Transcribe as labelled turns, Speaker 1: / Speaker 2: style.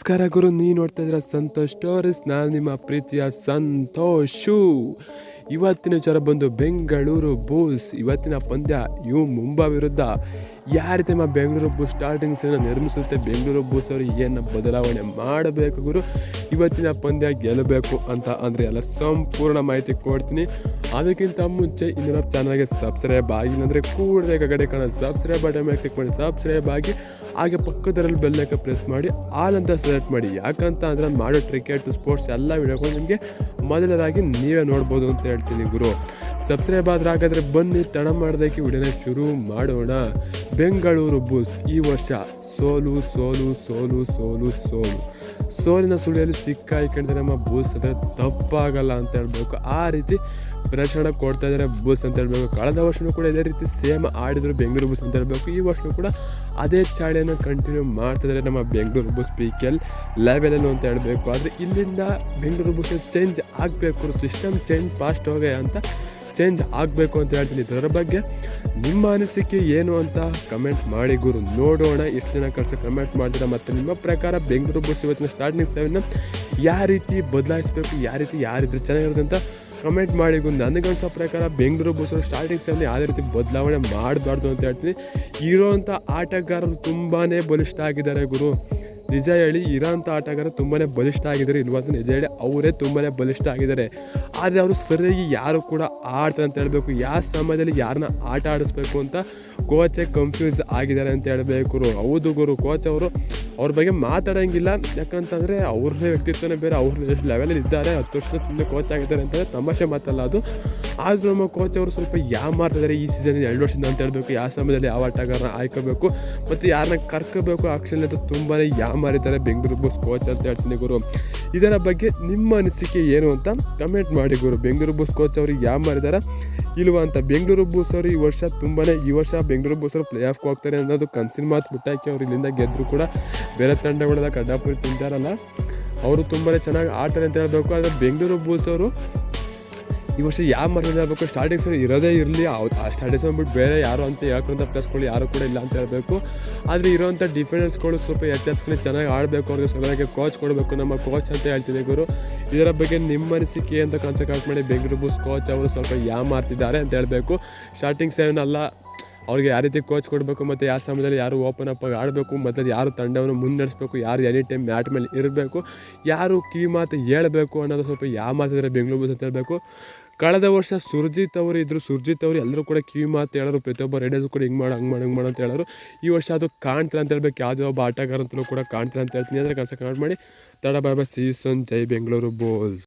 Speaker 1: ನಮಸ್ಕಾರ ಗುರು, ನೀವು ನೋಡ್ತಾ ಇದ್ದೀರಾ ಸಂತೋಷ್ ಸ್ಟೋರೀಸ್. ನಾನು ನಿಮ್ಮ ಪ್ರೀತಿಯ ಸಂತೋಷು. ಇವತ್ತಿನ ವಿಚಾರ ಬಂದು ಬೆಂಗಳೂರು ಬುಲ್ಸ್ ಇವತ್ತಿನ ಪಂದ್ಯ ಮುಂಬಾ ವಿರುದ್ಧ ಯಾವ ರೀತಿ ಬೆಂಗಳೂರು ಬುಲ್ಸ್ ಸ್ಟಾರ್ಟಿಂಗ್ಸ್ ನಿರ್ಮಿಸುತ್ತೆ, ಬೆಂಗಳೂರು ಬುಲ್ಸ್ ಅವರು ಏನು ಬದಲಾವಣೆ ಮಾಡಬೇಕು ಗುರು, ಇವತ್ತಿನ ಪಂದ್ಯ ಗೆಲ್ಲಬೇಕು ಅಂತ ಅಂದರೆ ಎಲ್ಲ ಸಂಪೂರ್ಣ ಮಾಹಿತಿ ಕೊಡ್ತೀನಿ. ಅದಕ್ಕಿಂತ ಮುಂಚೆ ಇನ್ನೂ ಚಾನಲ್ಗೆ ಸಬ್ಸ್ಕ್ರೈಬ್ ಆಗಿಲ್ಲ ಅಂದರೆ ಕೂಡಲೇ ಕಡೆ ಕಾಣೋ ಸಬ್ಸ್ಕ್ರೈಬ್ ಬಟನ್ ಮೇಲೆ ಕ್ಲಿಕ್ ಮಾಡಿ ಸಬ್ಸ್ಕ್ರೈಬ್ ಆಗಿ, ಹಾಗೆ ಪಕ್ಕದರಲ್ಲಿ ಬೆಲ್ಲೈಕ ಪ್ರೆಸ್ ಮಾಡಿ ಆಲ್ ಅಂತ ಸೆಲೆಕ್ಟ್ ಮಾಡಿ. ಯಾಕಂತ ಅಂದರೆ ನಾನು ಮಾಡೋ ಕ್ರಿಕೆಟ್ ಸ್ಪೋರ್ಟ್ಸ್ ಎಲ್ಲ ವಿಡಿಯೋಗಳು ನಿಮಗೆ ಮೊದಲದಾಗಿ ನೀವೇ ನೋಡ್ಬೋದು ಅಂತ ಹೇಳ್ತೀನಿ ಗುರು. ಸಬ್ಸ್ಕ್ರೈಬ್ ಆದ್ರೆ ಹಾಗಾದರೆ ಬನ್ನಿ ತಡ ಮಾಡೋದಕ್ಕೆ ವಿಡಿಯೋನ ಶುರು ಮಾಡೋಣ. ಬೆಂಗಳೂರು ಬುಲ್ಸ್ ಈ ವರ್ಷ ಸೋಲು ಸೋಲು ಸೋಲು ಸೋಲು ಸೋಲು ಸೋಲಿನ ಸುಳಿಯಲ್ಲಿ ಸಿಕ್ಕಾಯ್ಕೊಂಡ್ರೆ ನಮ್ಮ ಬುಲ್ಸ್ ಅಂದರೆ ತಪ್ಪಾಗಲ್ಲ ಅಂತ ಹೇಳ್ಬೇಕು. ಆ ರೀತಿ ಪ್ರದರ್ಶನ ಕೊಡ್ತಾ ಇದ್ದಾರೆ ಬುಲ್ಸ್ ಅಂತ ಹೇಳ್ಬೇಕು. ಕಳೆದ ವರ್ಷವೂ ಕೂಡ ಇದೇ ರೀತಿ ಸೇಮ್ ಆಡಿದ್ರು ಬೆಂಗಳೂರು ಬುಲ್ಸ್ ಅಂತ ಹೇಳ್ಬೇಕು. ಈ ವರ್ಷವೂ ಕೂಡ ಅದೇ ಚಾಳಿಯನ್ನು ಕಂಟಿನ್ಯೂ ಮಾಡ್ತಿದ್ದಾರೆ ನಮ್ಮ ಬೆಂಗಳೂರು ಬುಲ್ಸ್ PKL ಲೆವೆಲಲ್ಲಿ ಅಂತ ಹೇಳಬೇಕು. ಆದರೆ ಇಲ್ಲಿಂದ ಬೆಂಗಳೂರು ಬುಲ್ಸ್ ಚೇಂಜ್ ಆಗಬೇಕು, ಸಿಸ್ಟಮ್ ಚೇಂಜ್ ಫಾಸ್ಟ್ ಹೋಗಿ ಅಂತ ಚೇಂಜ್ ಆಗಬೇಕು ಅಂತ ಹೇಳ್ತೀನಿ. ಇದರ ಬಗ್ಗೆ ನಿಮ್ಮ ಅನಿಸಿಕೆ ಏನು ಅಂತ ಕಮೆಂಟ್ ಮಾಡಿ ಗುರು, ನೋಡೋಣ ಎಷ್ಟು ಜನ ಕಮೆಂಟ್ ಮಾಡ್ತೀರಾ. ಮತ್ತು ನಿಮ್ಮ ಪ್ರಕಾರ ಬೆಂಗಳೂರು ಬುಲ್ಸ್ ಇವತ್ತಿನ ಸ್ಟಾರ್ಟಿಂಗ್ 7 ಯಾವ ರೀತಿ ಬದಲಾಯಿಸಬೇಕು, ಯಾವ ರೀತಿ ಯಾರಿದ್ರೆ ಚೆನ್ನಾಗಿರುತ್ತೆ ಅಂತ ಕಮೆಂಟ್ ಮಾಡಿ ಗುರು. ನನಗನ್ಸೋ ಪ್ರಕಾರ ಬೆಂಗಳೂರು ಬುಲ್ಸ್ ಸ್ಟಾರ್ಟಿಂಗ್ 7 ಯಾವುದೇ ರೀತಿ ಬದಲಾವಣೆ ಮಾಡಬಾರ್ದು ಅಂತ ಹೇಳ್ತೀನಿ. ಇರೋವಂಥ ಆಟಗಾರರು ತುಂಬಾ ಬಲಿಷ್ಠ ಆಗಿದ್ದಾರೆ ಗುರು. ನಿಜ ಹೇಳಿ ಇರೋಂಥ ಆಟಗಾರರು ತುಂಬಾ ಬಲಿಷ್ಠ ಆಗಿದ್ದಾರೆ. ಇಲ್ವಂತ ನಿಜ ಹೇಳಿ ಅವರೇ ತುಂಬಾ ಬಲಿಷ್ಠ ಆಗಿದ್ದಾರೆ. ಆದರೆ ಅವರು ಸರಿಯಾಗಿ ಯಾರು ಕೂಡ ಆಡ್ತಾರೆ ಅಂತ ಹೇಳಬೇಕು. ಯಾವ ಸಮಯದಲ್ಲಿ ಯಾರನ್ನ ಆಟ ಆಡಿಸ್ಬೇಕು ಅಂತ ಕೋಚೇ ಕನ್ಫ್ಯೂಸ್ ಆಗಿದ್ದಾರೆ ಅಂತ ಹೇಳಬೇಕು. ಹೌದು ಗುರು, ಕೋಚ್ ಅವರು ಅವ್ರ ಬಗ್ಗೆ ಮಾತಾಡೋಂಗಿಲ್ಲ. ಯಾಕಂತಂದರೆ ಅವ್ರದ್ದೇ ವ್ಯಕ್ತಿತ್ವನೇ ಬೇರೆ. ಅವ್ರದ್ದು ಎಷ್ಟು ಲೆವೆಲಲ್ಲಿ ಇದ್ದಾರೆ, 10 ವರ್ಷದ ಸುಮ್ಮನೆ ಕೋಚ್ ಆಗಿದ್ದಾರೆ ಅಂತಂದರೆ ತಮಾಷೆ ಮಾತಲ್ಲ ಅದು. ಆದರೂ ನಮ್ಮ ಕೋಚ್ ಅವರು ಸ್ವಲ್ಪ ಯಾವ ಮಾಡ್ತಿದ್ದಾರೆ ಈ ಸೀಸನ್ 2 ವರ್ಷದಿಂದ ಅಂತ ಹೇಳಬೇಕು. ಯಾವ ಸಮಯದಲ್ಲಿ ಯಾವ ಆಟಗಾರನ ಆಯ್ಕೋಬೇಕು ಮತ್ತು ಯಾರನ್ನ ಕರ್ಕೋಬೇಕು ಆಕ್ಷನ್ ಅಂತ ತುಂಬಾ ಯಾವ ಮಾರಿದ್ದಾರೆ ಬೆಂಗಳೂರು ಬುಲ್ಸ್ ಕೋಚ್ ಅಂತ ಹೇಳ್ತೀನಿ ಗುರು. ಇದರ ಬಗ್ಗೆ ನಿಮ್ಮ ಅನಿಸಿಕೆ ಏನು ಅಂತ ಕಮೆಂಟ್ ಮಾಡಿ ಗುರು. ಬೆಂಗಳೂರು ಬುಲ್ಸ್ ಕೋಚ್ ಅವ್ರಿಗೆ ಯಾವ ಮಾರಿದ್ದಾರೆ ಇಲ್ವಾ ಅಂತ. ಬೆಂಗಳೂರು ಬುಲ್ಸ್ ಅವರು ಈ ವರ್ಷ ಬೆಂಗಳೂರು ಬುಲ್ಸ್ ಅವರು ಪ್ಲೇ ಆಫ್ಗೆ ಹೋಗ್ತಾರೆ ಅನ್ನೋದು ಕನಸಿನ ಮಾತು ಬಿಟ್ಟಾಕಿ ಅವ್ರು ಇಲ್ಲಿಂದ ಗೆದ್ದರು ಕೂಡ ಬೇರೆ ತಂಡಗಳೆಲ್ಲ ಕಡ್ಡಾಪುರಿ ತಿಂತಾರಲ್ಲ, ಅವರು ತುಂಬಾ ಚೆನ್ನಾಗಿ ಆಡ್ತಾರೆ ಅಂತ ಹೇಳಬೇಕು. ಆದರೆ ಬೆಂಗಳೂರು ಬುಲ್ಸ್ ಅವರು ಈ ವರ್ಷ ಯಾವ ಮರ್ಯಾದೆ ಆಗಬೇಕು, ಸ್ಟಾರ್ಟಿಂಗ್ಸ್ ಇರೋದೇ ಇರಲಿ, ಆ ಸ್ಟಾರ್ಟಿಂಗ್ಸ್ ಬಂದ್ಬಿಟ್ಟು ಬೇರೆ ಯಾರು ಅಂತ ಹೇಳ್ಕೊಂತ ಪ್ಲೇಸ್ಗಳು ಯಾರು ಕೂಡ ಇಲ್ಲ ಅಂತ ಹೇಳಬೇಕು. ಆದರೆ ಇರೋವಂಥ ಡಿಫೆಂಡೆನ್ಸ್ಗಳು ಸ್ವಲ್ಪ ಎಚ್ಚರಿಸ್ಕೊಂಡು ಚೆನ್ನಾಗಿ ಆಡಬೇಕು, ಅವ್ರಿಗೆ ಸರಿಯಾಗಿ ಕೋಚ್ ಕೊಡಬೇಕು, ನಮ್ಮ ಕೋಚ್ ಅಂತ ಹೇಳ್ತೀನಿ ಗುರು. ಇದರ ಬಗ್ಗೆ ನಿಮ್ಮ ಅನಿಸಿಕೆ ಅಂತ ಕಾನ್ಸಂಟ್ರೇಟ್ ಮಾಡಿ. ಬೆಂಗಳೂರು ಬುಲ್ಸ್ ಕೋಚ್ ಅವರು ಸ್ವಲ್ಪ ಯಾವ ಮಾಡ್ತಿದ್ದಾರೆ ಅಂತ ಹೇಳಬೇಕು. ಸ್ಟಾರ್ಟಿಂಗ್ 7 ಅಲ್ಲ, ಅವ್ರಿಗೆ ಯಾವ ರೀತಿ ಕೋಚ್ ಕೊಡಬೇಕು ಮತ್ತು ಯಾವ ಸಮಯದಲ್ಲಿ ಯಾರು ಓಪನ್ ಅಪ್ ಆಗಿ ಆಡಬೇಕು, ಮತ್ತು ಯಾರು ತಂಡವನ್ನು ಮುನ್ನಡೆಸಬೇಕು, ಯಾರು ಎನಿ ಟೈಮ್ ಮ್ಯಾಟ್ ಮೇಲೆ ಇರಬೇಕು, ಯಾರು ಕಿವಿ ಮಾತು ಹೇಳಬೇಕು ಅನ್ನೋದು ಸ್ವಲ್ಪ ಯಾವ ಮಾಡ್ತಿದ್ದಾರೆ ಬೆಂಗಳೂರು ಬುಲ್ಸ್ ಅಂತ ಹೇಳಬೇಕು. ಕಳೆದ ವರ್ಷ ಸುರ್ಜಿತ್ ಅವರು ಇದ್ದರು, ಸುರ್ಜಿತ್ ಅವರು ಎಲ್ಲರೂ ಕೂಡ ಕಿವಿ ಮಾತು ಹೇಳೋರು, ಪ್ರತಿಯೊಬ್ಬ ರೇಡಿಯೋದು ಕೂಡ ಹಿಂಗೆ ಮಾಡು ಅಂತ ಹೇಳೋರು. ಈ ವರ್ಷ ಅದು ಕಾಣ್ತಿಲ್ಲ ಅಂತ ಹೇಳ್ಬೇಕು. ಯಾವುದೇ ಒಬ್ಬ ಆಟಗಾರ ಅಂತಲೂ ಕೂಡ ಕಾಣ್ತಿಲ್ಲ ಅಂತ ಹೇಳ್ತೀನಿ. ಅಂದರೆ ಕನ್ಸಂಟ್ರೇಟ್ ಮಾಡಿ. ತಡ ಬಾಯ್, ಸೀಸನ್ ಜೈ ಬೆಂಗಳೂರು ಬುಲ್ಸ್.